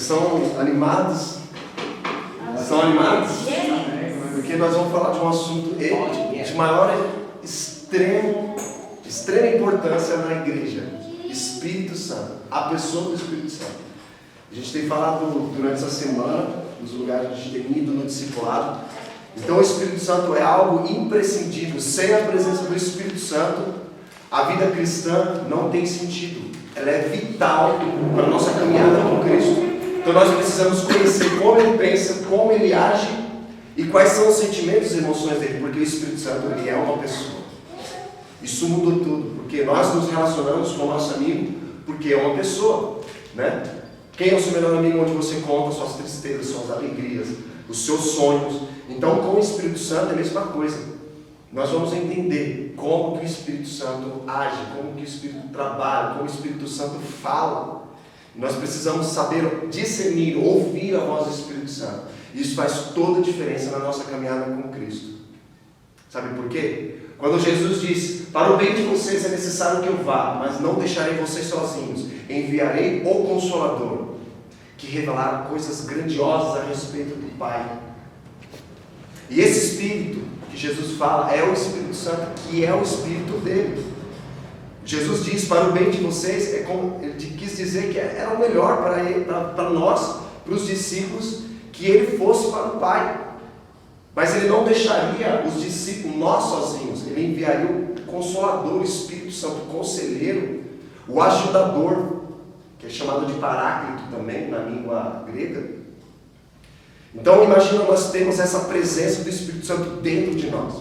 Vocês são animados? São animados? Porque nós vamos falar de um assunto de maior extrema importância na igreja. Espírito Santo. A pessoa do Espírito Santo. A gente tem falado durante essa semana, nos lugares que a gente tem ido no discipulado. Então o Espírito Santo é algo imprescindível. Sem a presença do Espírito Santo, a vida cristã não tem sentido. Ela é vital para a nossa caminhada com Cristo. Então nós precisamos conhecer como Ele pensa, como Ele age e quais são os sentimentos e emoções dele, porque o Espírito Santo ele é uma pessoa. Isso mudou tudo, porque nós nos relacionamos com o nosso amigo porque é uma pessoa, né? Quem é o seu melhor amigo? Onde você conta suas tristezas, suas alegrias, os seus sonhos. Então com o Espírito Santo é a mesma coisa. Nós vamos entender como que o Espírito Santo age, como que o Espírito trabalha, como o Espírito Santo fala. Nós precisamos saber discernir, ouvir a voz do Espírito Santo. Isso faz toda a diferença na nossa caminhada com Cristo. Sabe por quê? Quando Jesus disse, para o bem de vocês é necessário que eu vá, mas não deixarei vocês sozinhos. Enviarei o Consolador, que revelará coisas grandiosas a respeito do Pai. E esse Espírito que Jesus fala é o Espírito Santo, que é o Espírito dele. Jesus diz, para o bem de vocês, ele quis dizer que era o melhor para nós, para os discípulos, que ele fosse para o Pai. Mas ele não deixaria os discípulos, nós sozinhos. Ele enviaria o Consolador, o Espírito Santo, o Conselheiro, o Ajudador, que é chamado de Paráclito também, na língua grega. Então imagina, nós temos essa presença do Espírito Santo dentro de nós.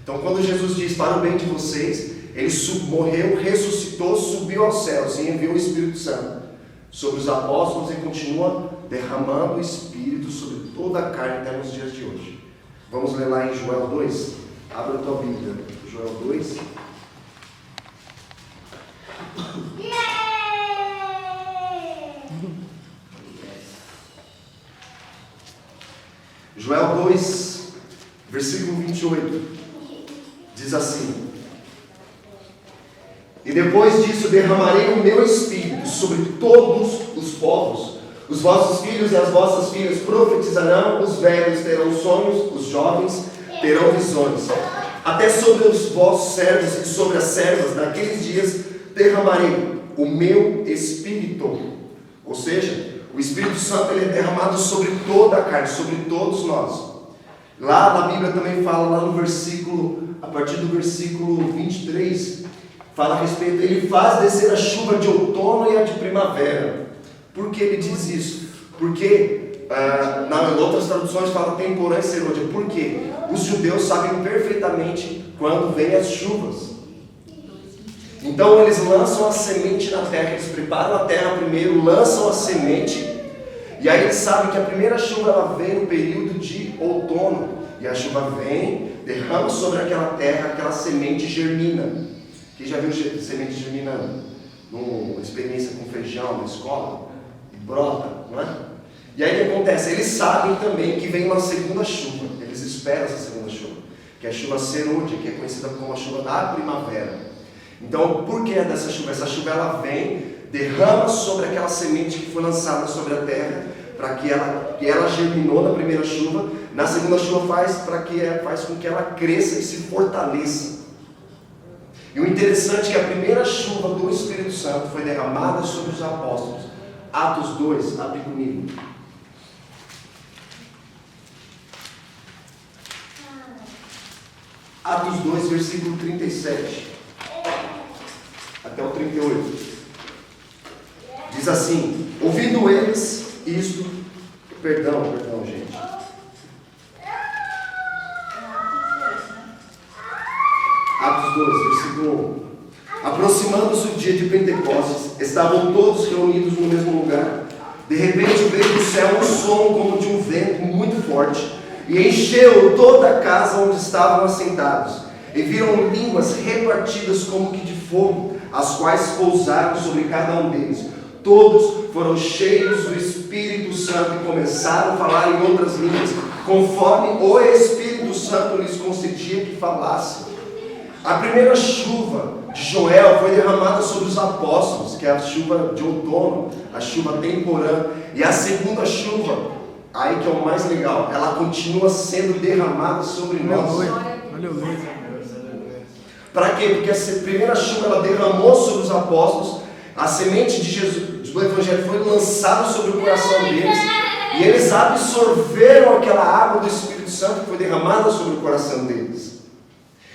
Então quando Jesus diz, para o bem de vocês, ele morreu, ressuscitou, subiu aos céus e enviou o Espírito Santo sobre os apóstolos e continua derramando o Espírito sobre toda a carne até nos dias de hoje. Vamos ler lá em Joel 2. Abra a tua Bíblia. Joel 2. Joel 2, versículo 28. Diz assim: e depois disso derramarei o meu Espírito sobre todos os povos. Os vossos filhos e as vossas filhas profetizarão, os velhos terão sonhos, os jovens terão visões. Até sobre os vossos servos e sobre as servas, naqueles dias derramarei o meu Espírito. Ou seja, o Espírito Santo ele é derramado sobre toda a carne, sobre todos nós. Lá na Bíblia também fala, lá no versículo, a partir do versículo 23, fala a respeito, ele faz descer a chuva de outono e a de primavera. Por que ele diz isso? Porque, em outras traduções fala temporã e serôdia. Por quê? Os judeus sabem perfeitamente quando vêm as chuvas. Então eles lançam a semente na terra, eles preparam a terra primeiro, lançam a semente, e aí eles sabem que a primeira chuva ela vem no período de outono, e a chuva vem, derrama sobre aquela terra, aquela semente germina. Quem já viu semente germinando? Numa experiência com feijão na escola? E brota, não é? E aí o que acontece? Eles sabem também que vem uma segunda chuva. Eles esperam essa segunda chuva, que é a chuva serôdia, que é conhecida como a chuva da primavera. Então, por que é dessa chuva? Essa chuva ela vem, derrama sobre aquela semente que foi lançada sobre a terra, para que ela germinou na primeira chuva. Na segunda chuva faz com que ela cresça e se fortaleça. E o interessante é que a primeira chuva do Espírito Santo foi derramada sobre os apóstolos. Atos 2, abre comigo. Atos 2, versículo 37 até o 38. Diz assim: ouvindo eles isto, perdão, gente. Atos 2, versículo 1. Aproximando-se o dia de Pentecostes, estavam todos reunidos no mesmo lugar. De repente veio do céu um som como de um vento muito forte, e encheu toda a casa onde estavam assentados. E viram línguas repartidas como que de fogo, as quais pousaram sobre cada um deles. Todos foram cheios do Espírito Santo e começaram a falar em outras línguas, conforme o Espírito Santo lhes concedia que falassem. A primeira chuva de Joel foi derramada sobre os apóstolos, que é a chuva de outono, a chuva temporã. E a segunda chuva, aí que é o mais legal, ela continua sendo derramada sobre nós. Aleluia. Para quê? Porque a primeira chuva ela derramou sobre os apóstolos, a semente de Jesus, do Evangelho foi lançada sobre o coração deles, e eles absorveram aquela água do Espírito Santo que foi derramada sobre o coração deles.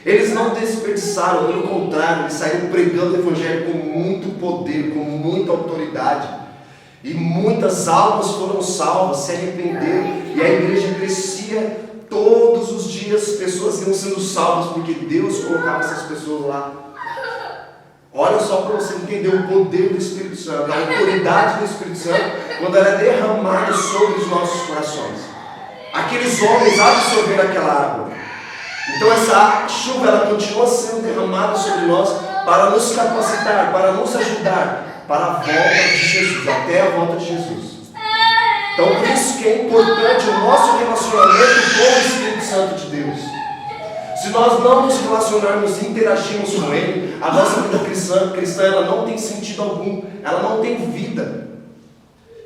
Eles não desperdiçaram, pelo contrário, eles saíram pregando o Evangelho com muito poder, com muita autoridade. E muitas almas foram salvas, se arrependeram, e a igreja crescia todos os dias, pessoas iam sendo salvas, porque Deus colocava essas pessoas lá. Olha só para você entender o poder do Espírito Santo, a autoridade do Espírito Santo, quando ela é derramada sobre os nossos corações. Aqueles homens absorveram aquela água. Então essa chuva ela continua sendo derramada sobre nós para nos capacitar, para nos ajudar para a volta de Jesus, até a volta de Jesus. Então por isso que é importante o nosso relacionamento com o Espírito Santo de Deus. Se nós não nos relacionarmos e interagirmos com Ele, a nossa vida cristã ela não tem sentido algum, ela não tem vida.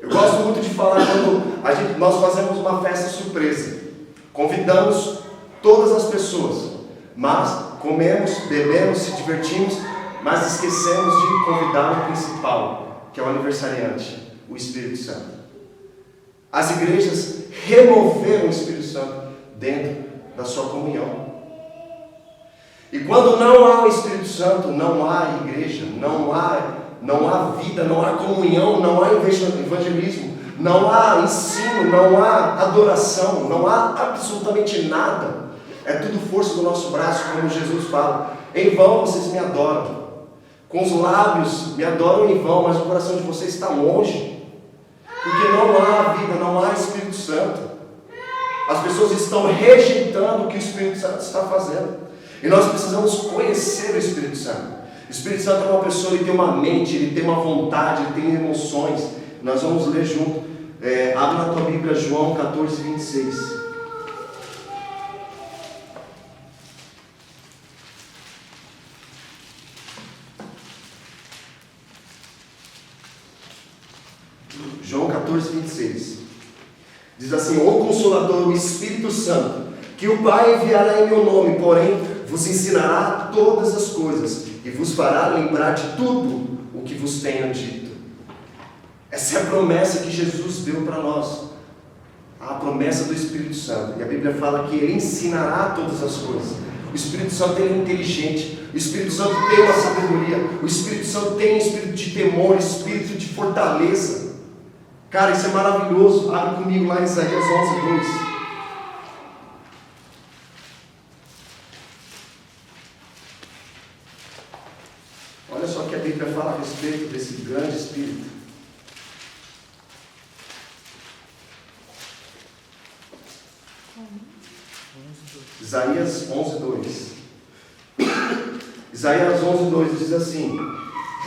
Eu gosto muito de falar quando nós fazemos uma festa surpresa, convidamos todas as pessoas, mas comemos, bebemos, se divertimos, mas esquecemos de convidar o principal, que é o aniversariante, o Espírito Santo. As igrejas removeram o Espírito Santo dentro da sua comunhão. E quando não há o Espírito Santo, não há igreja, não há vida, não há comunhão, não há evangelismo, não há ensino, não há adoração, não há absolutamente nada. É tudo força do nosso braço, como Jesus fala. Em vão vocês me adoram. Com os lábios me adoram em vão, mas o coração de vocês está longe. Porque não há vida, não há Espírito Santo. As pessoas estão rejeitando o que o Espírito Santo está fazendo. E nós precisamos conhecer o Espírito Santo. O Espírito Santo é uma pessoa, ele tem uma mente, ele tem uma vontade, ele tem emoções. Nós vamos ler junto. Abre na tua Bíblia João 14, 26. João 14, 26. Diz assim: O Consolador, o Espírito Santo, que o Pai enviará em meu nome, porém vos ensinará todas as coisas e vos fará lembrar de tudo o que vos tenho dito. Essa é a promessa que Jesus deu para nós, a promessa do Espírito Santo. E a Bíblia fala que Ele ensinará todas as coisas. O Espírito Santo ele é inteligente, o Espírito Santo tem uma sabedoria, o Espírito Santo tem um espírito de temor, espírito de fortaleza. Cara, isso é maravilhoso. Abre comigo lá em Isaías 11, 2. Olha só o que a Bíblia fala a respeito desse grande Espírito. Isaías 11, 2. Isaías 11, 2 diz assim: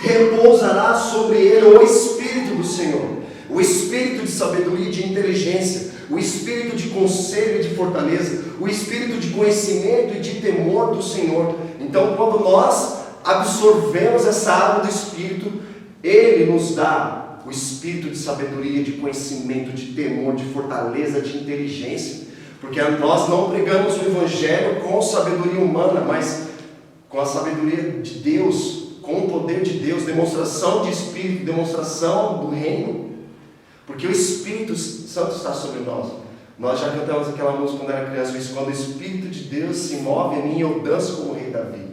repousará sobre ele o Espírito do Senhor, o Espírito de sabedoria e de inteligência, o Espírito de conselho e de fortaleza, o Espírito de conhecimento e de temor do Senhor. Então, quando nós absorvemos essa água do Espírito, Ele nos dá o Espírito de sabedoria, de conhecimento, de temor, de fortaleza, de inteligência. Porque nós não pregamos o Evangelho com sabedoria humana, mas com a sabedoria de Deus, com o poder de Deus, demonstração de Espírito, demonstração do reino. Porque o Espírito Santo está sobre nós. Nós já cantamos aquela música quando era criança, quando o Espírito de Deus se move em mim, eu danço como o rei Davi.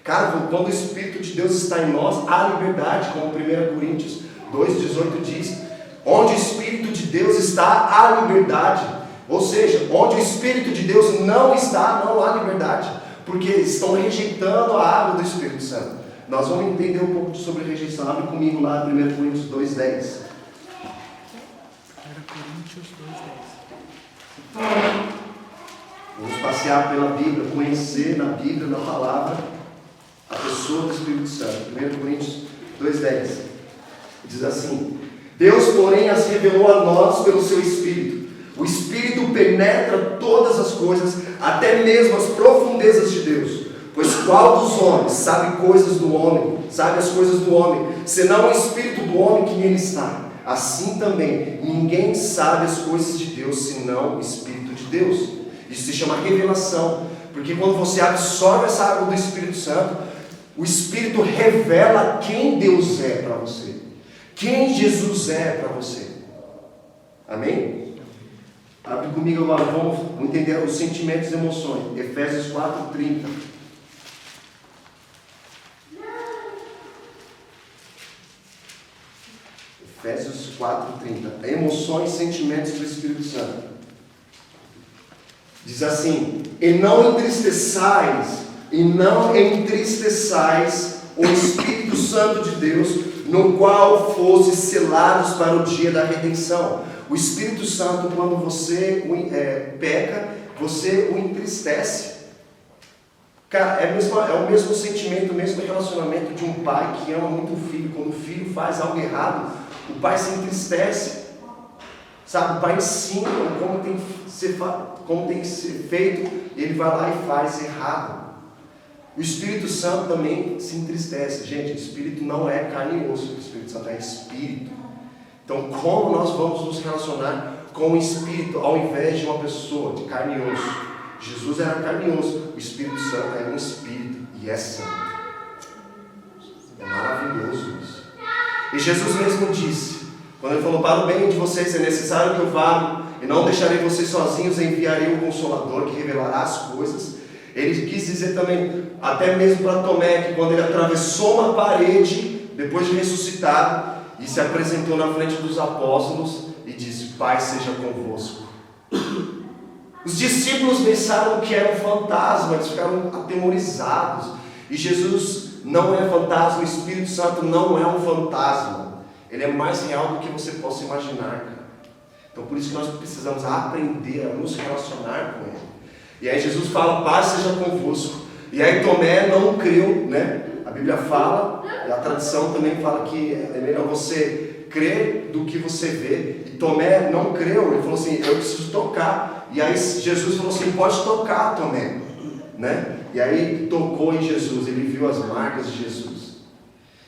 Cara, quando o Espírito de Deus está em nós, há liberdade, como 1 Coríntios 2,18 diz. Onde o Espírito de Deus está, há liberdade. Ou seja, onde o Espírito de Deus não está, não há liberdade. Porque estão rejeitando a água do Espírito Santo. Nós vamos entender um pouco sobre rejeição. Abre comigo lá, 1 Coríntios 2,10. Vamos passear pela Bíblia, conhecer na Bíblia, na palavra, a pessoa do Espírito Santo. 1 Coríntios 2,10 diz assim: Deus, porém, as revelou a nós pelo seu Espírito. O Espírito penetra todas as coisas, até mesmo as profundezas de Deus. Pois qual dos homens sabe coisas do homem, sabe as coisas do homem, senão o Espírito do homem que nele está? Assim também, ninguém sabe as coisas de Deus senão o Espírito de Deus. Isso se chama revelação, porque quando você absorve essa água do Espírito Santo, o Espírito revela quem Deus é para você, quem Jesus é para você. Amém? Abre comigo agora, vamos entender os sentimentos e emoções. Efésios 4:30. Efésios 4:30. Emoções e sentimentos do Espírito Santo. Diz assim: e não entristeçais o Espírito Santo de Deus, no qual fostes selados para o dia da redenção. O Espírito Santo, quando você peca, você o entristece. Cara, é o mesmo sentimento, o mesmo relacionamento de um pai que ama muito o filho. Quando o filho faz algo errado, o pai se entristece. Sabe, o pai ensina como tem que ser feito, ele vai lá e faz errado. O Espírito Santo também se entristece. Gente, o Espírito não é carne e osso, o Espírito Santo é Espírito. Então, como nós vamos nos relacionar com o Espírito ao invés de uma pessoa de carne e osso? Jesus era carne e osso, o Espírito Santo é um Espírito e é santo. É maravilhoso isso. E Jesus mesmo disse, quando ele falou: para o bem de vocês é necessário que eu vá, e não deixarei vocês sozinhos, enviarei o Consolador que revelará as coisas. Ele quis dizer também, até mesmo para Tomé, que quando ele atravessou uma parede, depois de ressuscitado, e se apresentou na frente dos apóstolos e disse: Pai seja convosco. Os discípulos pensaram que era um fantasma, eles ficaram atemorizados. E Jesus não é fantasma, o Espírito Santo não é um fantasma. Ele é mais real do que você possa imaginar, cara. Então por isso que nós precisamos aprender a nos relacionar com Ele. E aí Jesus fala: paz seja convosco. E aí Tomé não creu, né? A Bíblia fala, e a tradição também fala que é melhor você crer do que você vê. E Tomé não creu, ele falou assim: eu preciso tocar. E aí Jesus falou assim: pode tocar, Tomé, né? E aí tocou em Jesus, ele viu as marcas de Jesus.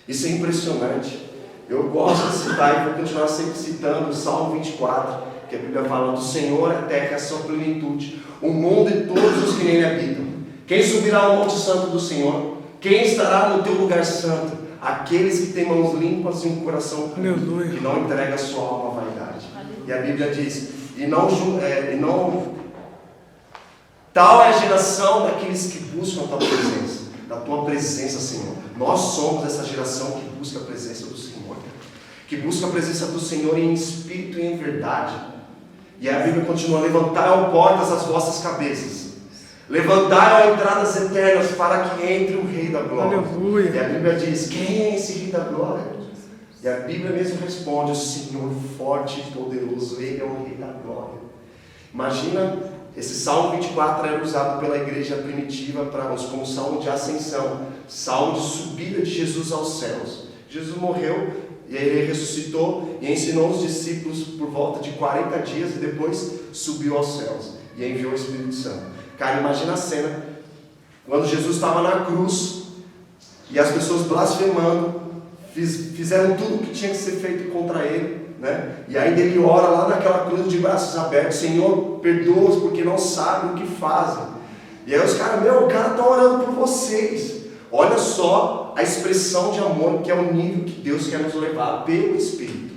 Isso é impressionante. Eu gosto de citar e vou continuar sempre citando o Salmo 24, que a Bíblia fala: do Senhor a terra e a sua plenitude, o mundo e todos os que nele habitam. Quem subirá ao monte santo do Senhor? Quem estará no teu lugar santo? Aqueles que têm mãos limpas e um coração puro, que não entrega a sua alma à vaidade. E a Bíblia diz: tal é a geração daqueles que buscam a tua presença, da tua presença, Senhor. Nós somos essa geração que busca a presença do Senhor, que busca a presença do Senhor em espírito e em verdade. E a Bíblia continua: levantai, ó portas, as vossas cabeças, levantai, ó entradas eternas, para que entre o Rei da Glória. Aleluia. E a Bíblia diz: quem é esse Rei da Glória? E a Bíblia mesmo responde: o Senhor forte e poderoso, Ele é o Rei da Glória. Imagina, esse Salmo 24 era usado pela igreja primitiva como salmo de ascensão, salmo de subida de Jesus aos céus. Jesus morreu, e ele ressuscitou e ensinou os discípulos por volta de 40 dias e depois subiu aos céus e enviou o Espírito Santo. Cara, imagina a cena, quando Jesus estava na cruz e as pessoas blasfemando, fizeram tudo o que tinha que ser feito contra ele, né? E ainda ele ora lá naquela cruz de braços abertos: Senhor, perdoa-os porque não sabem o que fazem. E aí os caras: o cara está orando por vocês. Olha só a expressão de amor, que é o nível que Deus quer nos levar pelo Espírito.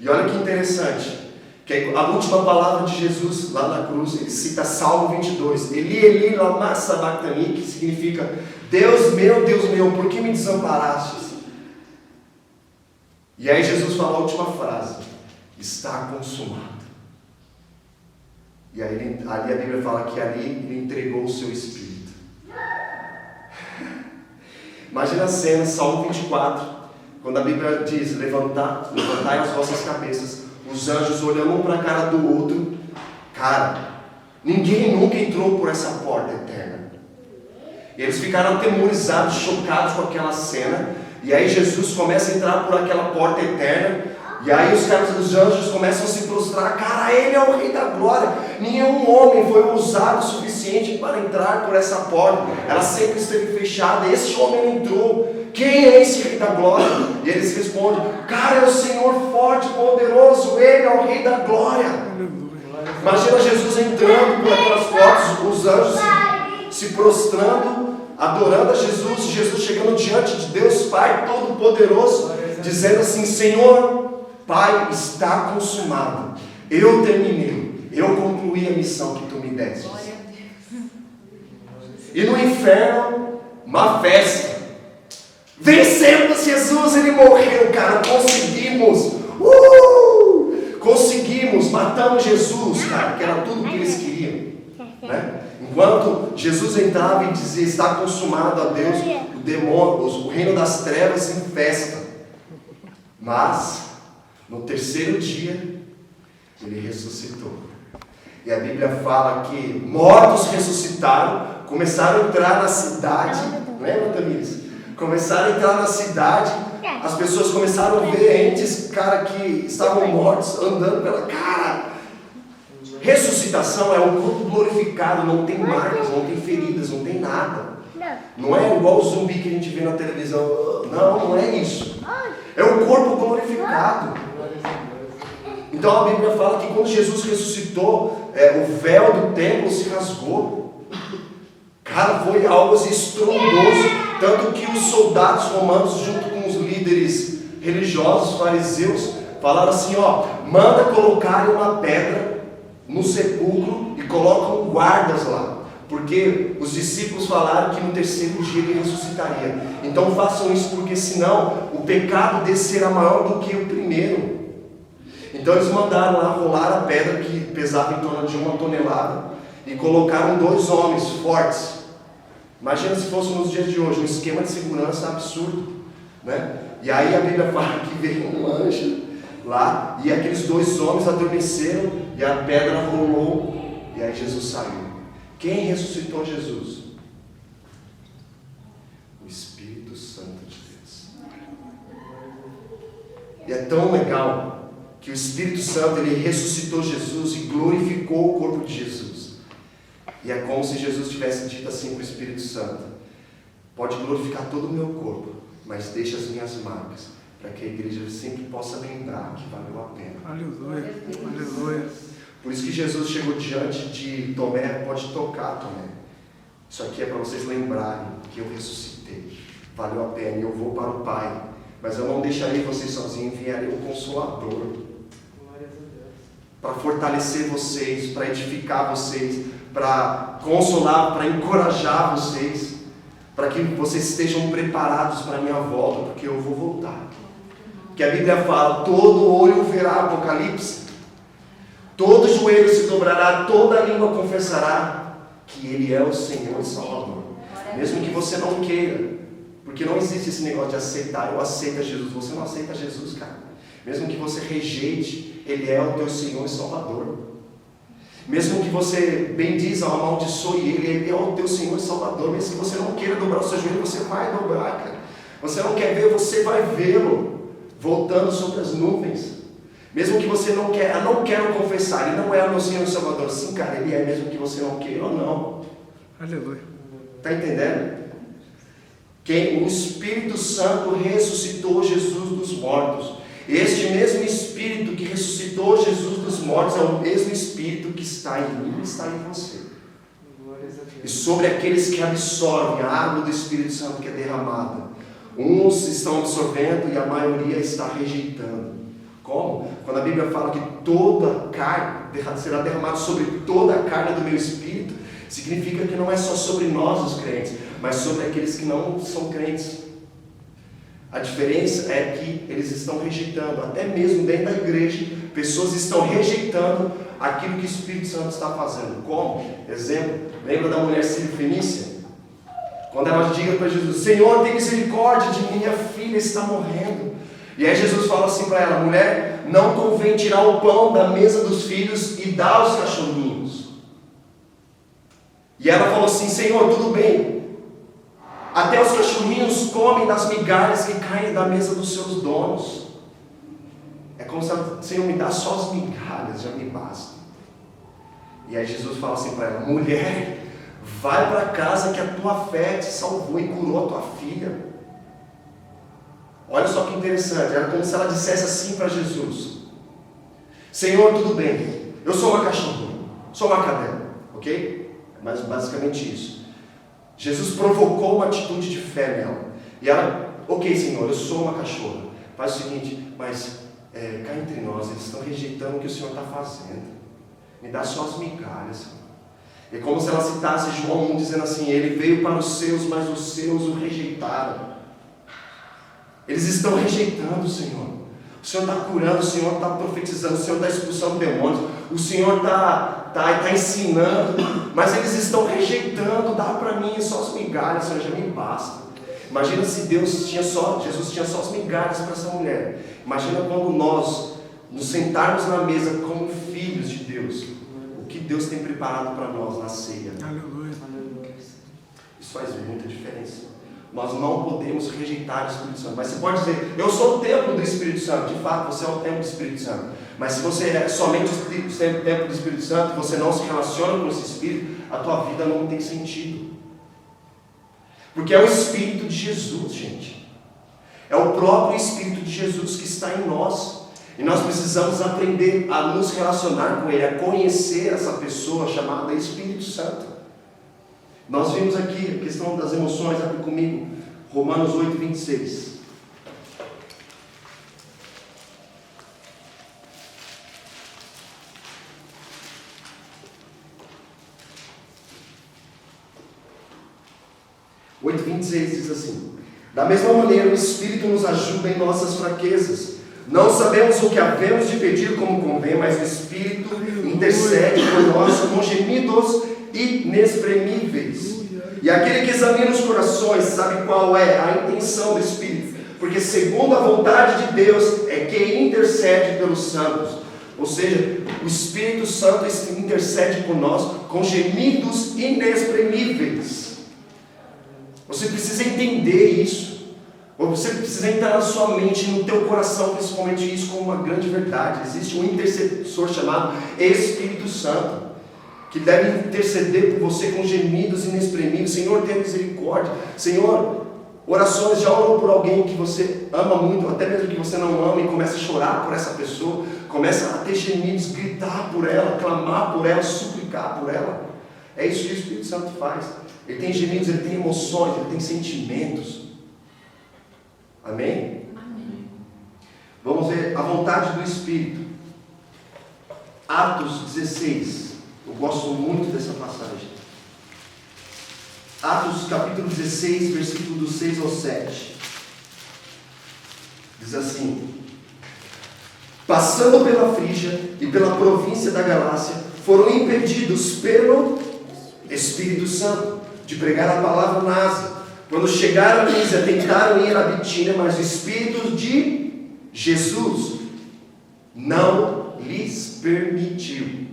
E olha que interessante, que a última palavra de Jesus lá na cruz, ele cita Salmo 22, Eli, Eli, lama sabachthani, que significa: Deus meu, por que me desamparastes? E aí Jesus fala a última frase: está consumado. E aí ali a Bíblia fala que ali ele entregou o seu Espírito. Imagina a cena, Salmo 24, quando a Bíblia diz: levantai as vossas cabeças, os anjos olhando um para a cara do outro. Cara, ninguém nunca entrou por essa porta eterna. E eles ficaram atemorizados, chocados com aquela cena. E aí Jesus começa a entrar por aquela porta eterna. E aí os anjos começam a se prostrar. Cara, Ele é o Rei da Glória. Nenhum homem foi ousado o suficiente para entrar por essa porta. Ela sempre esteve fechada. Esse homem entrou. quem é esse Rei da Glória? E eles respondem, cara, é o Senhor forte, poderoso, Ele é o Rei da Glória. Imagina Jesus entrando por aquelas portas, os anjos se prostrando, adorando a Jesus, Jesus chegando diante de Deus Pai Todo-Poderoso, dizendo assim, Senhor, Pai, está consumado, eu terminei, eu concluí a missão que Tu me deste. E no inferno, uma festa. Vencemos Jesus, Ele morreu, cara, conseguimos. Conseguimos, matamos Jesus, cara, que era tudo o que eles queriam, né? Enquanto Jesus entrava e dizia, está consumado a Deus, o demônio, o reino das trevas em festa. Mas, no terceiro dia, Ele ressuscitou. E a Bíblia fala que mortos ressuscitaram, começaram a entrar na cidade, lembra, Tamires? Começaram a entrar na cidade, as pessoas começaram a ver entes, cara, que estavam mortos, andando pela cara. Ressuscitação é o corpo glorificado, não tem marcas, não tem feridas, não tem nada. Não é igual o zumbi que a gente vê na televisão, não é isso. É o corpo glorificado. Então a Bíblia fala que quando Jesus ressuscitou, o véu do templo se rasgou. Cara, foi algo assim estrondoso. Tanto que os soldados romanos, junto com os líderes religiosos, fariseus, falaram assim, manda colocarem uma pedra no sepulcro e colocam guardas lá. Porque os discípulos falaram que no terceiro dia Ele ressuscitaria. Então façam isso, porque senão o pecado desse será maior do que o primeiro. Então eles mandaram lá rolar a pedra que pesava em torno de 1 tonelada e colocaram 2 homens fortes. Imagina se fosse nos dias de hoje, um esquema de segurança absurdo, né? E aí a Bíblia fala que veio um anjo lá e aqueles 2 homens adormeceram e a pedra rolou e aí Jesus saiu. Quem ressuscitou Jesus? O Espírito Santo de Deus. E é tão legal que o Espírito Santo, Ele ressuscitou Jesus e glorificou o corpo de Jesus. E é como se Jesus tivesse dito assim para o Espírito Santo, pode glorificar todo o meu corpo, mas deixa as minhas marcas, para que a igreja sempre possa lembrar que valeu a pena. Aleluia, aleluia. Por isso que Jesus chegou diante de Tomé, pode tocar, Tomé. Isso aqui é para vocês lembrarem que eu ressuscitei, valeu a pena, e eu vou para o Pai, mas eu não deixarei vocês sozinhos, enviarei um Consolador, para fortalecer vocês, para edificar vocês, para consolar, para encorajar vocês, para que vocês estejam preparados para a minha volta, porque eu vou voltar. Porque a Bíblia fala, todo olho verá, Apocalipse, todo joelho se dobrará, toda língua confessará que Ele é o Senhor e Salvador. Mesmo que você não queira, porque não existe esse negócio de aceitar, eu aceito Jesus, você não aceita Jesus, cara. Mesmo que você rejeite, Ele é o teu Senhor e Salvador. Mesmo que você bendiza ou amaldiçoe Ele é o teu Senhor e Salvador. Mesmo que você não queira dobrar o seu joelho, você vai dobrar, cara. Você não quer ver, você vai vê-lo voltando sobre as nuvens. Mesmo que você não quer, eu não quero confessar, Ele não é o meu Senhor e Salvador. Sim, cara, Ele é, mesmo que você não queira ou não. Aleluia. Está entendendo? O Espírito Santo ressuscitou Jesus dos mortos. Este mesmo Espírito que ressuscitou Jesus dos mortos é o mesmo Espírito que está em mim e está em você. E sobre aqueles que absorvem a água do Espírito Santo que é derramada, uns estão absorvendo e a maioria está rejeitando. Como? Quando a Bíblia fala que toda carne será derramada sobre toda a carne do meu Espírito, significa que não é só sobre nós os crentes, mas sobre aqueles que não são crentes. A diferença é que eles estão rejeitando, até mesmo dentro da igreja, pessoas estão rejeitando aquilo que o Espírito Santo está fazendo. Como? Exemplo, lembra da mulher sírio-fenícia? Quando ela diga para Jesus, Senhor, tem misericórdia de mim, minha filha está morrendo. E aí Jesus fala assim para ela, mulher, não convém tirar o pão da mesa dos filhos e dar aos cachorrinhos. E ela falou assim, Senhor, tudo bem. Até os cachorrinhos comem das migalhas que caem da mesa dos seus donos. É como se ela, Senhor, me dá só as migalhas, já me basta. E aí Jesus fala assim para ela, mulher, vai para casa que a tua fé te salvou e curou a tua filha. Olha só que interessante, era como se ela dissesse assim para Jesus: Senhor, tudo bem, eu sou uma cachorra, sou uma cadela, ok? Mas basicamente isso. Jesus provocou uma atitude de fé nela. E ela, ok, Senhor, eu sou uma cachorra. Faz o seguinte, mas cá entre nós, eles estão rejeitando o que o Senhor está fazendo. Me dá só as migalhas, Senhor. É como se ela citasse João 1 dizendo assim: ele veio para os seus, mas os seus o rejeitaram. Eles estão rejeitando o Senhor. O Senhor está curando, o Senhor está profetizando, o Senhor está expulsando demônios, o Senhor está ensinando, mas eles estão rejeitando. Dá para mim só as migalhas, Senhor, já me basta. Imagina se Jesus tinha só as migalhas para essa mulher. Imagina quando nós nos sentarmos na mesa como filhos de Deus, o que Deus tem preparado para nós na ceia. Aleluia. Isso faz muita diferença. Nós não podemos rejeitar o Espírito Santo. Mas você pode dizer: eu sou o templo do Espírito Santo. De fato, você é o templo do Espírito Santo. Mas se você é somente o templo do Espírito Santo e você não se relaciona com esse Espírito, a tua vida não tem sentido. Porque é o Espírito de Jesus, gente. É o próprio Espírito de Jesus que está em nós. E nós precisamos aprender a nos relacionar com Ele, a conhecer essa pessoa chamada Espírito Santo. Nós vimos aqui a questão das emoções, abre comigo, Romanos 8, 26. O 8,26 diz assim: da mesma maneira o Espírito nos ajuda em nossas fraquezas. Não sabemos o que havemos de pedir como convém, mas o Espírito intercede por nós com gemidos inexprimíveis. E aquele que examina os corações sabe qual é a intenção do Espírito, porque segundo a vontade de Deus é quem intercede pelos santos. Ou seja, o Espírito Santo intercede por nós com gemidos inexprimíveis. Você precisa entender isso. Você precisa entrar na sua mente, no teu coração, principalmente isso, como uma grande verdade. Existe um intercessor chamado Espírito Santo, que deve interceder por você com gemidos inexprimíveis. Senhor, tenha misericórdia. Senhor, orações, já orou por alguém que você ama muito, até mesmo que você não ama, e começa a chorar por essa pessoa, começa a ter gemidos, gritar por ela, clamar por ela, suplicar por ela. É isso que o Espírito Santo faz. Ele tem gemidos, ele tem emoções, ele tem sentimentos. Amém? Amém. Vamos ver a vontade do Espírito. Atos 16. Eu gosto muito dessa passagem. Atos capítulo 16, versículo do 6 ao 7. Diz assim: passando pela Frígia e pela província da Galácia, foram impedidos pelo Espírito Santo de pregar a palavra na Ásia. Quando chegaram a Lísia, tentaram ir a Bitínia, mas o Espírito de Jesus não lhes permitiu.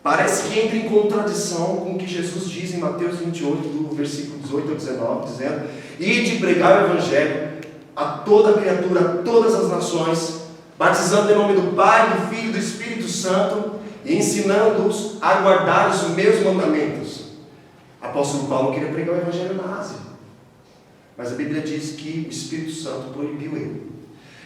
Parece que entra em contradição com o que Jesus diz em Mateus 28, do versículo 18 ao 19, dizendo: ide pregar o Evangelho a toda criatura, a todas as nações, batizando em nome do Pai, do Filho e do Espírito Santo, e ensinando-os a guardar os meus mandamentos. Apóstolo Paulo queria pregar o Evangelho na Ásia, mas a Bíblia diz que o Espírito Santo proibiu ele.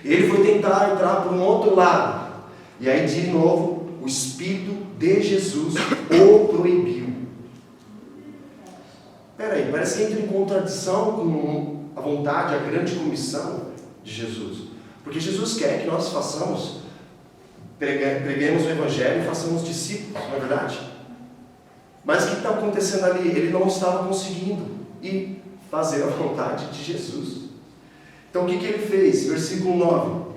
Ele foi tentar entrar por um outro lado, e aí de novo o Espírito de Jesus o proibiu. Peraí, parece que entra em contradição com a vontade, a grande comissão de Jesus. Porque Jesus quer que nós façamos, preguemos o Evangelho e façamos discípulos, não é verdade? Mas o que está acontecendo ali? Ele não estava conseguindo ir fazer a vontade de Jesus. Então o que ele fez? Versículo 9.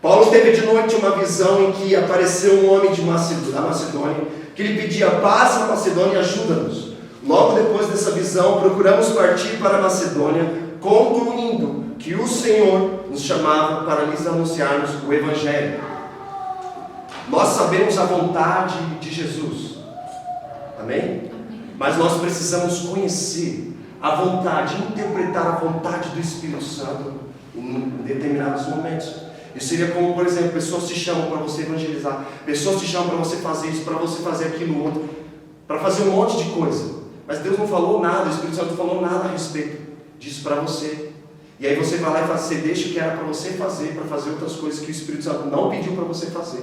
Paulo teve de noite uma visão em que apareceu um homem da Macedônia, que lhe pedia: paz na Macedônia e ajuda-nos. Logo depois dessa visão, procuramos partir para a Macedônia, concluindo que o Senhor nos chamava para lhes anunciarmos o Evangelho. Nós sabemos a vontade de Jesus. Amém? Mas nós precisamos conhecer a vontade, interpretar a vontade do Espírito Santo em determinados momentos. Isso seria como, por exemplo, pessoas te chamam para você evangelizar, pessoas te chamam para você fazer isso, para você fazer aquilo outro, para fazer um monte de coisa. Mas Deus não falou nada, o Espírito Santo não falou nada a respeito disso para você. E aí você vai lá e você deixa o que era para você fazer, para fazer outras coisas que o Espírito Santo não pediu para você fazer.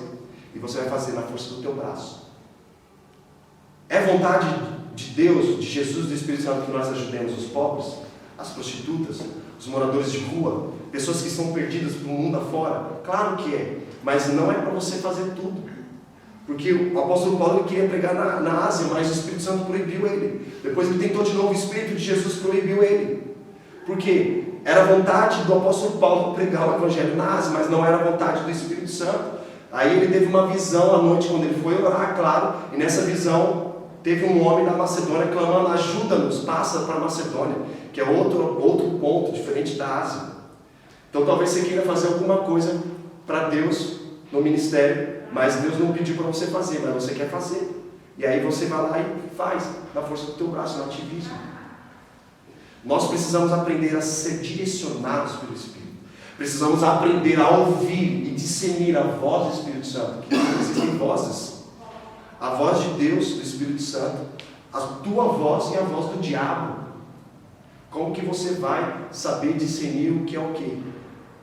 E você vai fazer na força do teu braço. É vontade de Deus, de Jesus, do Espírito Santo, que nós ajudemos os pobres, as prostitutas, os moradores de rua, pessoas que estão perdidas pelo mundo afora? Claro que é, mas não é para você fazer tudo. Porque o apóstolo Paulo ele queria pregar na Ásia, mas o Espírito Santo proibiu ele. Depois ele tentou de novo, o Espírito de Jesus proibiu ele. Por quê? Era vontade do apóstolo Paulo pregar o Evangelho na Ásia, mas não era vontade do Espírito Santo. Aí ele teve uma visão à noite, quando ele foi orar, claro, e nessa visão teve um homem da Macedônia clamando: ajuda-nos, passa para a Macedônia, que é outro ponto diferente da Ásia. Então talvez você queira fazer alguma coisa para Deus no ministério, mas Deus não pediu para você fazer, mas você quer fazer. E aí você vai lá e faz, na força do teu braço, no ativismo. Nós precisamos aprender a ser direcionados pelo Espírito. Precisamos aprender a ouvir e discernir a voz do Espírito Santo. Porque existem vozes. A voz de Deus, do Espírito Santo, a tua voz e a voz do diabo. Como que você vai saber discernir o que é o quê?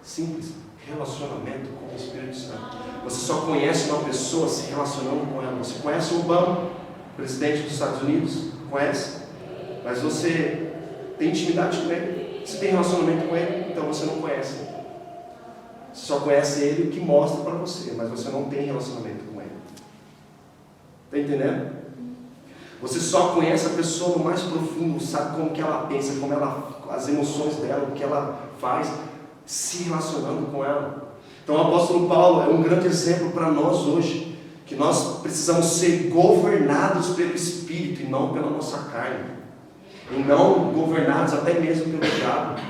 Simples. Relacionamento com o Espírito Santo. Você só conhece uma pessoa se relacionando com ela. Você conhece o Obama, presidente dos Estados Unidos? Conhece? Mas você tem intimidade com ele? Você tem relacionamento com ele? Então você não conhece. Você só conhece ele que mostra para você, mas você não tem relacionamento com ele. Está entendendo? Você só conhece a pessoa no mais profundo, sabe como que ela pensa, como ela, as emoções dela, o que ela faz, se relacionando com ela. Então o apóstolo Paulo é um grande exemplo para nós hoje, que nós precisamos ser governados pelo Espírito e não pela nossa carne, e não governados até mesmo pelo diabo.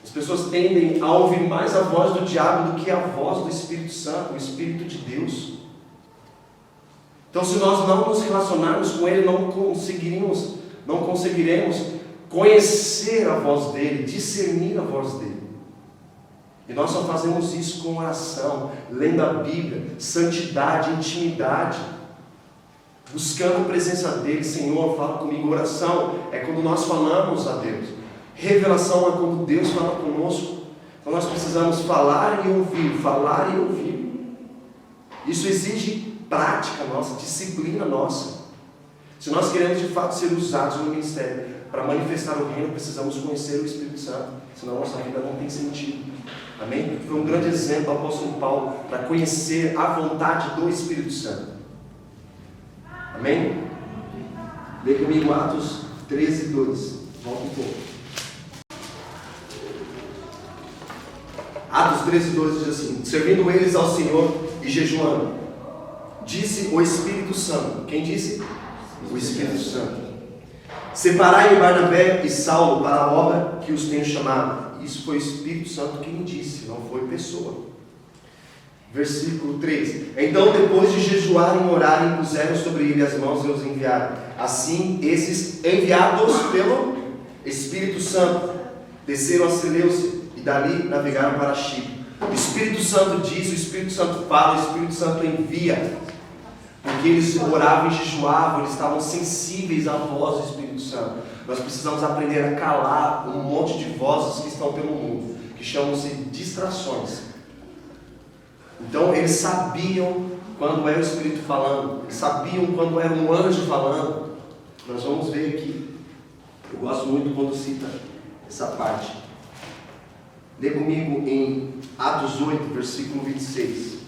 As pessoas tendem a ouvir mais a voz do diabo do que a voz do Espírito Santo, o Espírito de Deus. Então, se nós não nos relacionarmos com Ele, não conseguiremos conhecer a voz dEle, discernir a voz dEle. E nós só fazemos isso com oração, lendo a Bíblia, santidade, intimidade, buscando a presença dEle. Senhor, fala comigo. Oração é quando nós falamos a Deus. Revelação é quando Deus fala conosco. Então nós precisamos falar e ouvir, falar e ouvir. Isso exige prática nossa, disciplina nossa. Se nós queremos de fato ser usados no ministério para manifestar o reino, precisamos conhecer o Espírito Santo, senão a nossa vida não tem sentido. Amém? Foi um grande exemplo o apóstolo Paulo para conhecer a vontade do Espírito Santo. Amém? Lê comigo Atos 13, 2. Volta um pouco. Atos 13, 2 diz assim: servindo eles ao Senhor e jejuando, disse o Espírito Santo. Quem disse? O Espírito Santo: separai Barnabé e Saulo para a obra que os tenho chamado. Isso foi o Espírito Santo quem disse, não foi pessoa. Versículo 3: então depois de jejuarem e orarem, puseram sobre ele as mãos e os enviaram. Assim, esses enviados pelo Espírito Santo desceram a Seleucia e dali navegaram para Chipre. O Espírito Santo diz, o Espírito Santo fala, o Espírito Santo envia, porque eles oravam e jejuavam, eles estavam sensíveis à voz do Espírito Santo. Nós precisamos aprender a calar um monte de vozes que estão pelo mundo, que chamam-se distrações. Então eles sabiam quando era o Espírito falando, eles sabiam quando era um anjo falando. Nós vamos ver aqui. Eu gosto muito quando cita essa parte. Lê comigo em Atos 8, versículo 26.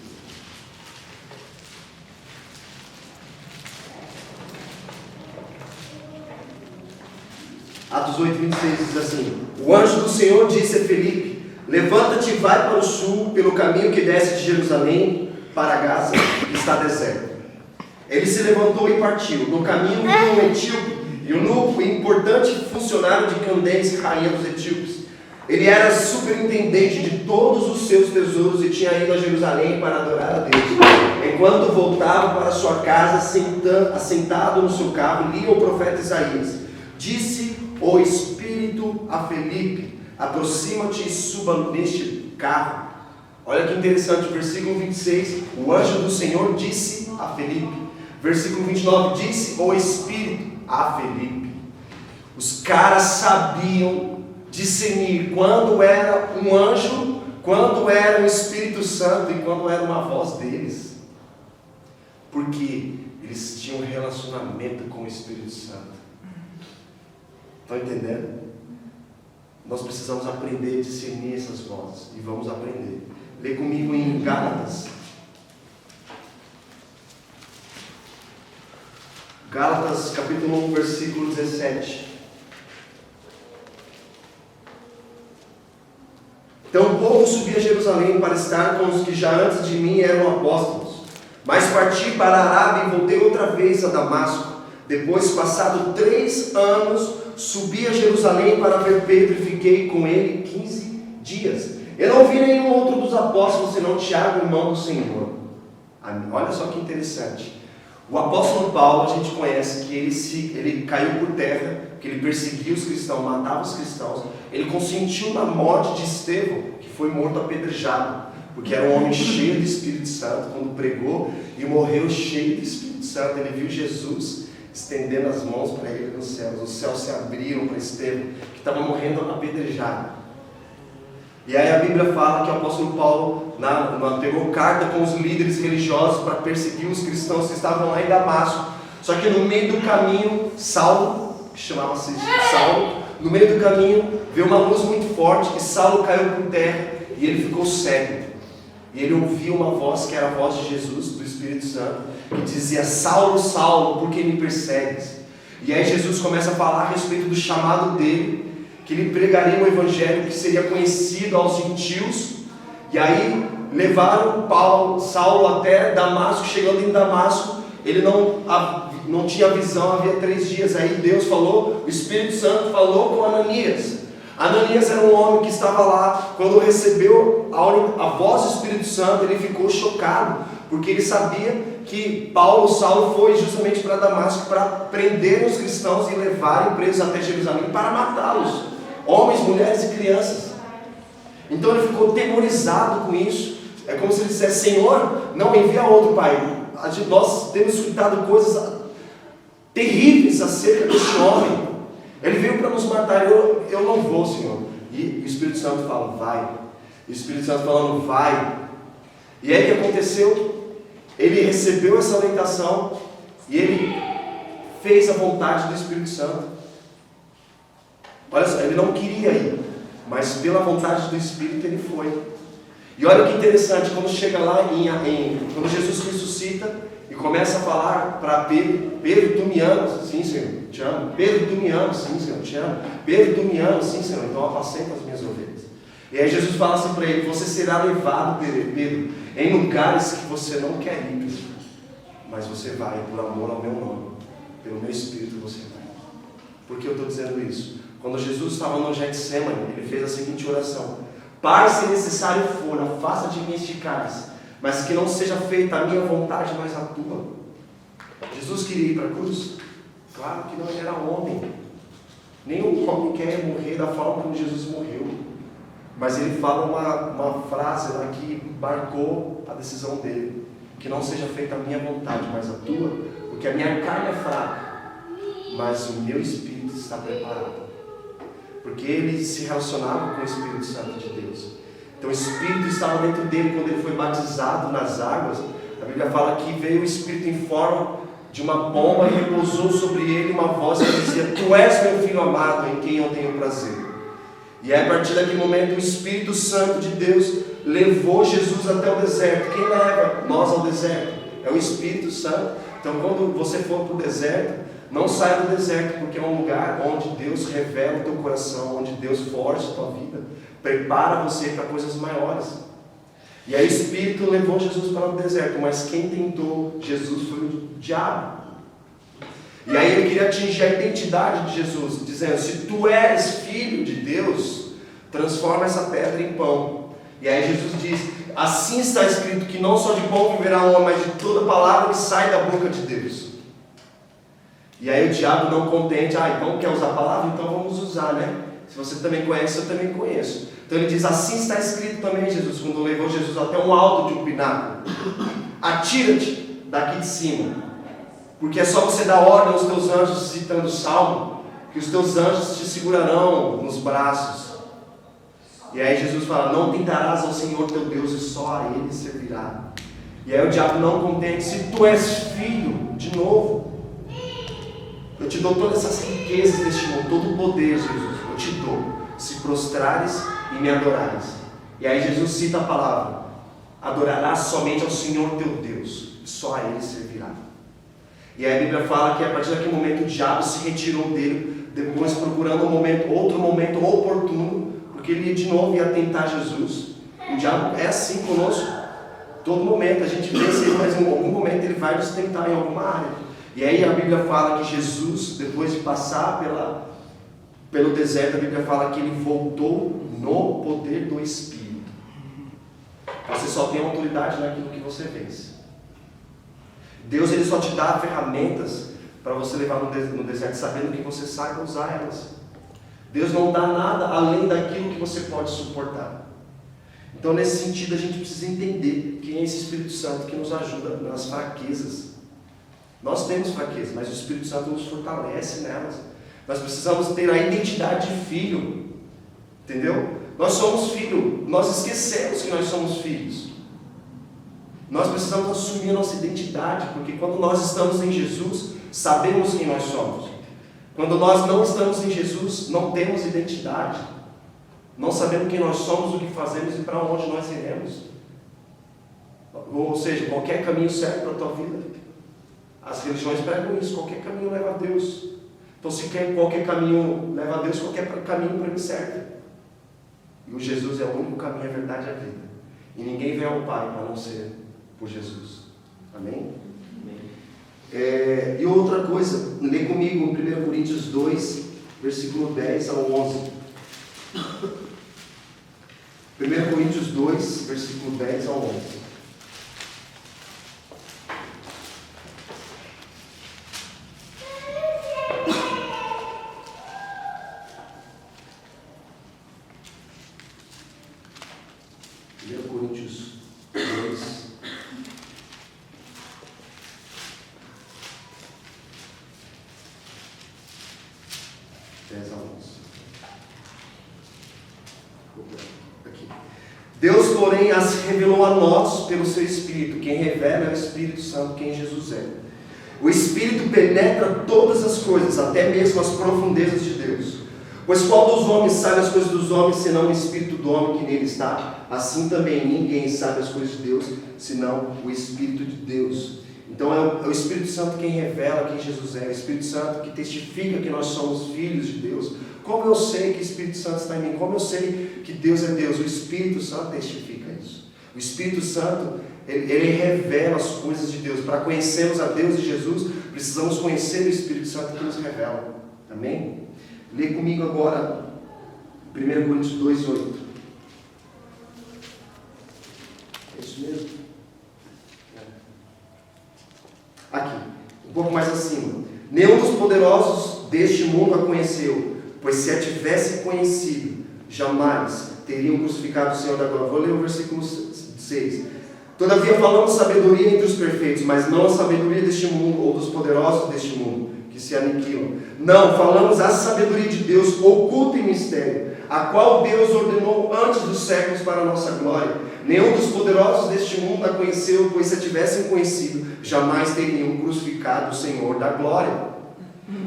Atos 8, 26 diz assim: o anjo do Senhor disse a Felipe: levanta-te e vai para o sul, pelo caminho que desce de Jerusalém para Gaza, que está deserto. Ele se levantou e partiu. No caminho viu um etíope, e o importante funcionário de Candace, rainha dos etíopes. Ele era superintendente de todos os seus tesouros e tinha ido a Jerusalém para adorar a Deus. Enquanto voltava para sua casa, assentado no seu carro, lia o profeta Isaías. Disse o Espírito a Felipe: aproxima-te e suba neste carro. Olha que interessante, versículo 26, o anjo do Senhor disse a Felipe. Versículo 29, disse o Espírito a Felipe. Os caras sabiam discernir quando era um anjo, quando era um Espírito Santo e quando era uma voz deles. Porque eles tinham um relacionamento com o Espírito Santo. Estão entendendo? Nós precisamos aprender a discernir essas vozes. E vamos aprender. Lê comigo em Gálatas. Gálatas capítulo 1, versículo 17. Então o povo subia a Jerusalém para estar com os que já antes de mim eram apóstolos. Mas parti para a Arábia e voltei outra vez a Damasco. Depois, passado 3 anos, subi a Jerusalém para ver Pedro e fiquei com ele 15 dias. Eu não vi nenhum outro dos apóstolos senão Tiago, irmão do Senhor. Olha só que interessante. O apóstolo Paulo, a gente conhece que ele caiu por terra, que ele perseguia os cristãos, matava os cristãos. Ele consentiu na morte de Estevão, que foi morto apedrejado, porque era um homem cheio do Espírito Santo, quando pregou e morreu cheio do Espírito Santo. Ele viu Jesus estendendo as mãos para ele nos céus. Os céus se abriram para Estevão, que estava morrendo apedrejado. E aí a Bíblia fala que o apóstolo Paulo pegou carta com os líderes religiosos para perseguir os cristãos que estavam lá em Damasco. Só que no meio do caminho, Saulo, que chamava-se Saulo, no meio do caminho veio uma luz muito forte e Saulo caiu por terra e ele ficou cego. E ele ouviu uma voz que era a voz de Jesus, do Espírito Santo, que dizia: Saulo, Saulo, por que me persegues? E aí Jesus começa a falar a respeito do chamado dele, que ele pregaria um evangelho que seria conhecido aos gentios. E aí levaram Saulo até Damasco. Chegando em Damasco, ele não tinha visão, havia 3 dias. Aí Deus falou, o Espírito Santo falou com Ananias. Ananias era um homem que estava lá. Quando recebeu a voz do Espírito Santo, ele ficou chocado, porque ele sabia que Saulo foi justamente para Damasco para prender os cristãos e levarem presos até Jerusalém para matá-los, homens, mulheres e crianças. Então ele ficou temorizado com isso. É como se ele dissesse: Senhor, não envia outro, Pai. Nós temos escutado coisas terríveis acerca deste homem. Ele veio para nos matar. Eu não vou, Senhor. E o Espírito Santo fala: vai. E o Espírito Santo falando: vai. E aí o que aconteceu? Ele recebeu essa orientação e ele fez a vontade do Espírito Santo. Olha só, ele não queria ir, mas pela vontade do Espírito ele foi. E olha que interessante, quando chega lá quando Jesus ressuscita e começa a falar para Pedro: Pedro, tu me amas? Sim, Senhor, te amo. Pedro, tu me amas? Sim, Senhor, te amo. Pedro, tu me amas? Sim, Senhor, então apacenta as minhas ovelhas. E aí Jesus fala assim para ele: você será levado, Pedro, em lugares que você não quer ir, Pedro, mas você vai por amor ao meu nome, pelo meu Espírito você vai. Por que eu estou dizendo isso? Quando Jesus estava no Getsemane, ele fez a seguinte oração: Pai, se necessário for, afasta de mim este cálice, mas que não seja feita a minha vontade, mas a tua. Jesus queria ir para a cruz? Claro que não, ele era homem. Nenhum homem quer morrer da forma como Jesus morreu. Mas ele fala uma frase lá que marcou a decisão dele: que não seja feita a minha vontade, mas a tua, porque a minha carne é fraca, mas o meu espírito está preparado. Porque ele se relacionava com o Espírito Santo de Deus. Então o Espírito estava dentro dele quando ele foi batizado nas águas. A Bíblia fala que veio o Espírito em forma de uma pomba e repousou sobre ele uma voz que dizia: Tu és meu filho amado, em quem eu tenho prazer. E aí, a partir daquele momento, o Espírito Santo de Deus levou Jesus até o deserto. Quem leva nós ao deserto? É o Espírito Santo. Então quando você for para o deserto, não saia do deserto, porque é um lugar onde Deus revela o teu coração, onde Deus forja a tua vida, prepara você para coisas maiores. E aí o Espírito levou Jesus para o deserto, mas quem tentou Jesus foi o diabo. E aí ele queria atingir a identidade de Jesus, dizendo: se tu és filho de Deus, transforma essa pedra em pão. E aí Jesus diz: assim está escrito que não só de pão viverá o homem, mas de toda palavra que sai da boca de Deus. E aí o diabo, não contente: então quer usar a palavra? Então vamos usar, né? Se você também conhece, eu também conheço. Então ele diz: assim está escrito também, Jesus, quando levou Jesus até um alto de um pináculo: atira-te daqui de cima, porque é só você dar ordem aos teus anjos, citando o Salmo, que os teus anjos te segurarão nos braços. E aí Jesus fala, não tentarás ao Senhor teu Deus e só a Ele servirá. E aí o diabo não contente, se tu és filho, de novo, eu te dou todas essas riquezas deste mundo, todo o poder, Jesus, eu te dou, se prostrares e me adorares. E aí Jesus cita a palavra, adorarás somente ao Senhor teu Deus, e só a Ele servirá. E aí a Bíblia fala que a partir daquele momento o diabo se retirou dele, depois procurando outro momento oportuno, porque ele de novo ia tentar Jesus. O diabo é assim conosco. Todo momento a gente vence ele, mas em algum momento ele vai nos tentar em alguma área. E aí a Bíblia fala que Jesus, depois de passar pelo deserto, a Bíblia fala que ele voltou no poder do Espírito. Você só tem autoridade naquilo que você vence. Deus ele só te dá ferramentas para você levar no deserto, sabendo que você saiba usar elas. Deus não dá nada além daquilo que você pode suportar. Então, nesse sentido, a gente precisa entender quem é esse Espírito Santo que nos ajuda nas fraquezas. Nós temos fraquezas, mas o Espírito Santo nos fortalece nelas. Nós precisamos ter a identidade de filho. Entendeu? Nós somos filho, nós esquecemos que nós somos filhos. Nós precisamos assumir a nossa identidade, porque quando nós estamos em Jesus, sabemos quem nós somos. Quando nós não estamos em Jesus, não temos identidade. Não sabemos quem nós somos, o que fazemos e para onde nós iremos. Ou seja, qualquer caminho serve para a tua vida. As religiões pregam isso, qualquer caminho leva a Deus. Então se qualquer caminho leva a Deus, qualquer caminho para mim serve. E o Jesus é o único caminho, a verdade e a vida. E ninguém vem ao Pai a não ser por Jesus. Amém? E outra coisa, lê comigo em 1 Coríntios 2, versículo 10 ao 11. 1 Coríntios 2, versículo 10 ao 11. Coríntios 2, 10 a 11. Aqui. Deus, porém, as revelou a nós pelo seu Espírito. Quem revela é o Espírito Santo, quem Jesus é. O Espírito penetra todas as coisas, até mesmo as profundezas de Deus. Pois qual dos homens sabe as coisas dos homens, senão o Espírito do homem que nele está? Assim também ninguém sabe as coisas de Deus, senão o Espírito de Deus. Então é o Espírito Santo quem revela quem Jesus é, o Espírito Santo que testifica que nós somos filhos de Deus. Como eu sei que o Espírito Santo está em mim? Como eu sei que Deus é Deus? O Espírito Santo testifica isso. O Espírito Santo, ele revela as coisas de Deus. Para conhecermos a Deus e Jesus, precisamos conhecer o Espírito Santo que nos revela. Amém? Lê comigo agora 1 Coríntios 2, 8. É isso mesmo? Aqui, um pouco mais acima. Nenhum dos poderosos deste mundo a conheceu, pois se a tivesse conhecido, jamais teriam crucificado o Senhor da glória. Vou ler o versículo 6. Todavia falamos sabedoria entre os perfeitos, mas não a sabedoria deste mundo ou dos poderosos deste mundo, que se aniquilam. Não, falamos a sabedoria de Deus oculta em mistério, a qual Deus ordenou antes dos séculos para a nossa glória. Nenhum dos poderosos deste mundo a conheceu, pois se a tivessem conhecido, jamais teriam crucificado o Senhor da glória.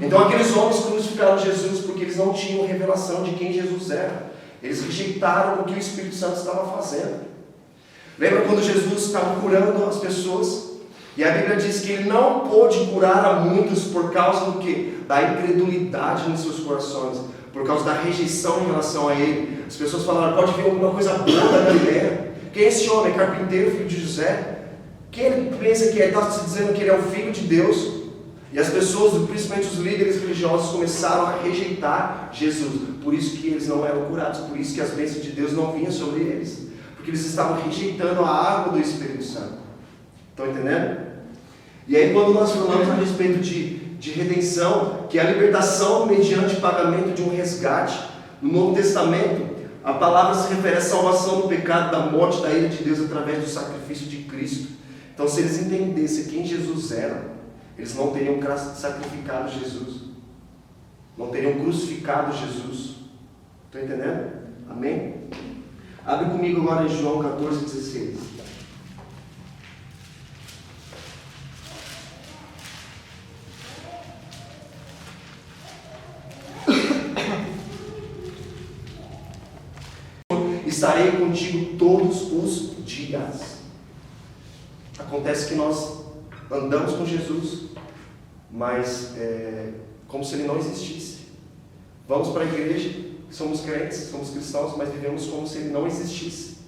Então aqueles homens crucificaram Jesus porque eles não tinham revelação de quem Jesus era. Eles rejeitaram o que o Espírito Santo estava fazendo. Lembra quando Jesus estava curando as pessoas? E a Bíblia diz que ele não pôde curar a muitos por causa do quê? Da incredulidade nos seus corações, por causa da rejeição em relação a ele. As pessoas falaram, pode vir alguma coisa boa da Galileia. Quem é esse homem? É carpinteiro, filho de José? Quem ele pensa que é? Está se dizendo que ele é o filho de Deus. E as pessoas, principalmente os líderes religiosos, começaram a rejeitar Jesus. Por isso que eles não eram curados, por isso que as bênçãos de Deus não vinham sobre eles. Porque eles estavam rejeitando a água do Espírito Santo. Estão entendendo? E aí quando nós falamos a respeito de redenção, que é a libertação mediante pagamento de um resgate, no Novo Testamento, a palavra se refere à salvação do pecado, da morte, da ira de Deus através do sacrifício de Cristo. Então se eles entendessem quem Jesus era, eles não teriam sacrificado Jesus. não teriam crucificado Jesus. Estão entendendo? Amém? Abre comigo agora em João 14,16. Estarei contigo todos os dias. Acontece que nós andamos com Jesus, mas como se Ele não existisse. Vamos para a igreja, somos crentes, somos cristãos, mas vivemos como se Ele não existisse.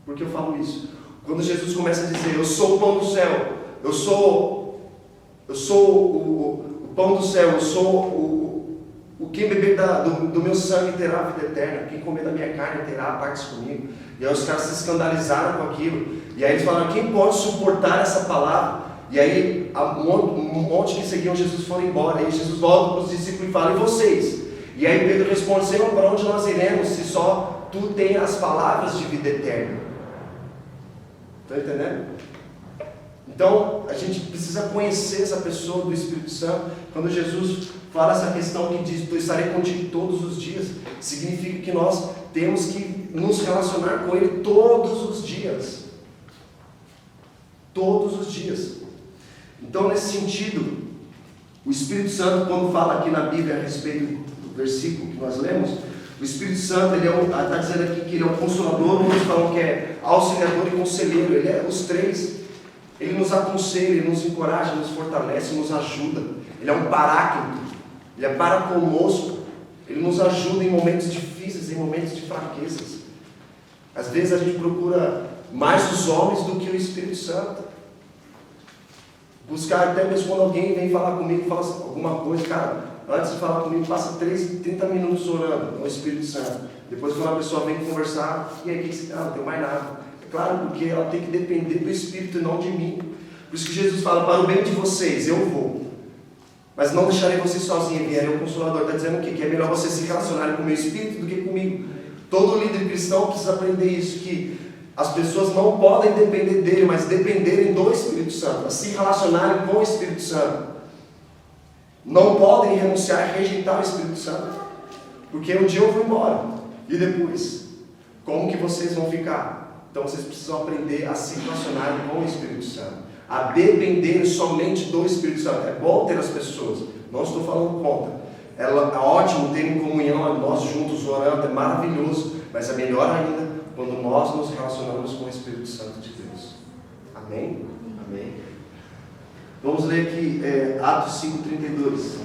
Por que eu falo isso? Quando Jesus começa a dizer, eu sou o pão do céu, eu sou o pão do céu, eu sou quem beber do meu sangue terá a vida eterna, quem comer da minha carne terá partes comigo. E aí os caras se escandalizaram com aquilo, e aí eles falaram, quem pode suportar essa palavra? E aí um monte que seguiam Jesus foram embora. Aí Jesus volta para os discípulos e fala, e vocês? E aí Pedro responde, Senhor, para onde nós iremos se só Tu tem as palavras de vida eterna? Estão entendendo? Então a gente precisa conhecer essa pessoa do Espírito Santo. Quando Jesus fala essa questão que diz, eu estarei contigo todos os dias, significa que nós temos que nos relacionar com Ele todos os dias. Todos os dias. Então, nesse sentido, o Espírito Santo, quando fala aqui na Bíblia a respeito do versículo que nós lemos, o Espírito Santo, ele está dizendo aqui que ele é o Consolador, outros falam que é auxiliador e conselheiro, ele é os três. Ele nos aconselha, ele nos encoraja, nos fortalece, nos ajuda. Ele é um paráclito, ele é para conosco, ele nos ajuda em momentos difíceis, em momentos de fraquezas. Às vezes a gente procura mais os homens do que o Espírito Santo. Buscar até mesmo quando alguém vem falar comigo, fala alguma coisa, cara, antes de falar comigo, passa 30 minutos orando no Espírito Santo. Depois quando a pessoa vem conversar, e aí o que você não tem mais nada. É claro, porque ela tem que depender do Espírito e não de mim. Por isso que Jesus fala, para o bem de vocês, eu vou. Mas não deixarei vocês sozinhos, vierem o Consolador. Está dizendo o quê? Que é melhor vocês se relacionarem com o meu Espírito do que comigo. Todo líder cristão precisa aprender isso, que as pessoas não podem depender dele, mas dependerem do Espírito Santo, se relacionarem com o Espírito Santo. Não podem renunciar e rejeitar o Espírito Santo, porque um dia eu vou embora, e depois? Como que vocês vão ficar? Então vocês precisam aprender a se relacionarem com o Espírito Santo, a depender somente do Espírito Santo. É bom ter as pessoas, não estou falando contra. É ótimo ter em comunhão, nós juntos orando, é maravilhoso, mas é melhor ainda quando nós nos relacionamos com o Espírito Santo de Deus. Amém? Amém. Vamos ler aqui Atos 5:32.